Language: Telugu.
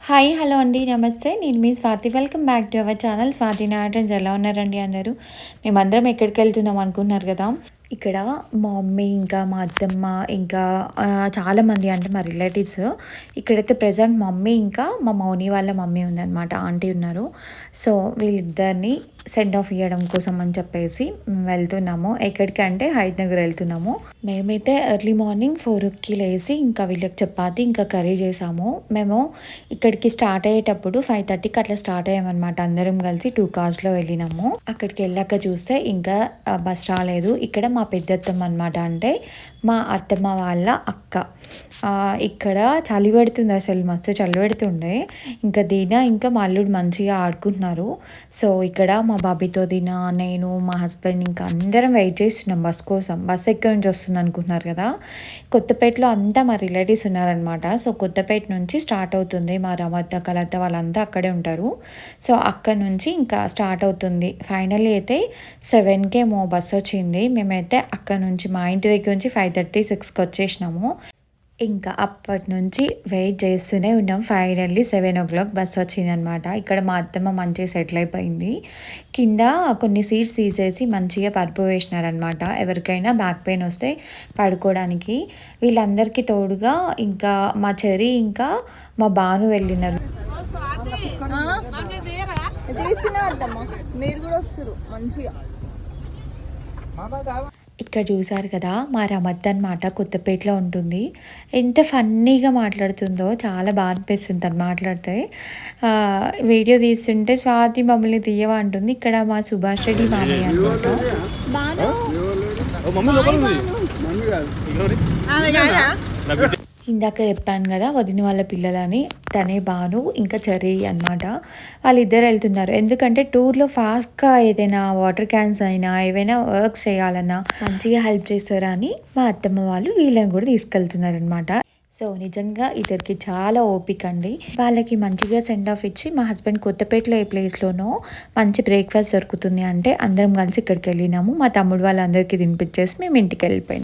హాయ్ హలో అండి నమస్తే నేను మీ Swathi welcome back to our channel Swathi నాటన్స్. ఎలా ఉన్నారండి అందరూ? మేమందరం ఎక్కడికి వెళ్తున్నాం అనుకుంటున్నారు కదా. ఇక్కడ మా మమ్మీ ఇంకా మా అత్తమ్మ ఇంకా చాలామంది అంటే మా రిలేటివ్స్. ఇక్కడైతే ప్రజెంట్ మమ్మీ ఇంకా మా మౌని వాళ్ళ మమ్మీ ఉందన్నమాట, ఆంటీ ఉన్నారు. సో వీళ్ళిద్దరిని సెండ్ ఆఫ్ ఇవ్వడం కోసం అని చెప్పేసి మేము వెళ్తున్నాము. ఎక్కడికి అంటే హైదనగర్ వెళ్తున్నాము. మేమైతే ఎర్లీ మార్నింగ్ 4కి లేసి ఇంకా వీళ్ళకి చపాతి ఇంకా కర్రీ చేసాము. మేము ఇక్కడికి స్టార్ట్ అయ్యేటప్పుడు 5:30కి అట్లా స్టార్ట్ అయ్యామన్నమాట. అందరం కలిసి 2 కార్స్లో వెళ్ళినాము. అక్కడికి వెళ్ళాక చూస్తే ఇంకా బస్ రాలేదు. ఇక్కడ మా పెద్దత్తమ్మ అనమాట, అంటే మా అత్తమ్మ వాళ్ళ అక్క. ఇక్కడ చలి పెడుతుంది, అసలు మస్తు చలి పెడుతుండే. ఇంకా దీన ఇంకా మా అల్లుడు మంచిగా ఆడుకుంటున్నారు. సో ఇక్కడ మా బాబీతో దీన, నేను, మా హస్బెండ్ ఇంకా అందరం వెయిట్ చేస్తున్నాం బస్ కోసం. బస్ ఎక్కడి నుంచి వస్తుంది అనుకుంటున్నారు కదా. కొత్తపేటలో అంతా మా రిలేటివ్స్ ఉన్నారనమాట. సో కొత్తపేట నుంచి స్టార్ట్ అవుతుంది. మా రమత్త కలత్త వాళ్ళంతా అక్కడే ఉంటారు. సో అక్కడ నుంచి ఇంకా స్టార్ట్ అవుతుంది. ఫైనల్లీ అయితే 7కేమో బస్ వచ్చింది. మేమైతే అక్కడ నుంచి మా ఇంటి దగ్గర నుంచి 5:30, 6కి వచ్చేసినాము. ఇంకా అప్పటి నుంచి వెయిట్ చేస్తూనే ఉన్నాం. ఫైనల్లీ 7 o'clock బస్ వచ్చిందనమాట. ఇక్కడ మా అత్తమ్మ మంచిగా సెటిల్ అయిపోయింది. కింద కొన్ని సీట్స్ తీసేసి మంచిగా పరుపు వేసినారనమాట, ఎవరికైనా బ్యాక్ పెయిన్ వస్తే పడుకోవడానికి. వీళ్ళందరికీ తోడుగా ఇంకా మా చెరి ఇంకా మా బాను వెళ్ళినారు. మీరు కూడా వస్తారు మంచిగా. ఇక్కడ చూసారు కదా మా రమత్ అనమాట, కొత్తపేటలో ఉంటుంది. ఎంత ఫన్నీగా మాట్లాడుతుందో, చాలా బాగా అనిపిస్తుంది తను మాట్లాడితే. వీడియో తీస్తుంటే స్వాతి మమ్మల్ని తీయవా అంటుంది. ఇక్కడ మా సుభాష్ రెడ్డి మామయ్య అనమాట. ఇందాక చెప్పాను కదా వదిన వాళ్ళ పిల్లలని, తనే బాను ఇంకా చెర్రీ అనమాట. వాళ్ళిద్దరు వెళ్తున్నారు. ఎందుకంటే టూర్లో ఫాస్ట్గా ఏదైనా వాటర్ క్యాన్స్ అయినా ఏవైనా వర్క్స్ చేయాలన్నా మంచిగా హెల్ప్ చేస్తారా అని మా అత్తమ్మ వాళ్ళు వీళ్ళని కూడా తీసుకెళ్తున్నారు అనమాట. సో నిజంగా ఇద్దరికి చాలా ఓపిక అండి. వాళ్ళకి మంచిగా సెండ్ ఆఫ్ ఇచ్చి మా హస్బెండ్ కొత్తపేటలో ఏ ప్లేస్లోనో మంచి బ్రేక్ఫాస్ట్ దొరుకుతుంది అంటే అందరం కలిసి ఇక్కడికి వెళ్ళినాము. మా తమ్ముడు వాళ్ళందరికీ తినిపించేసి మేము ఇంటికి వెళ్ళిపోయినాం.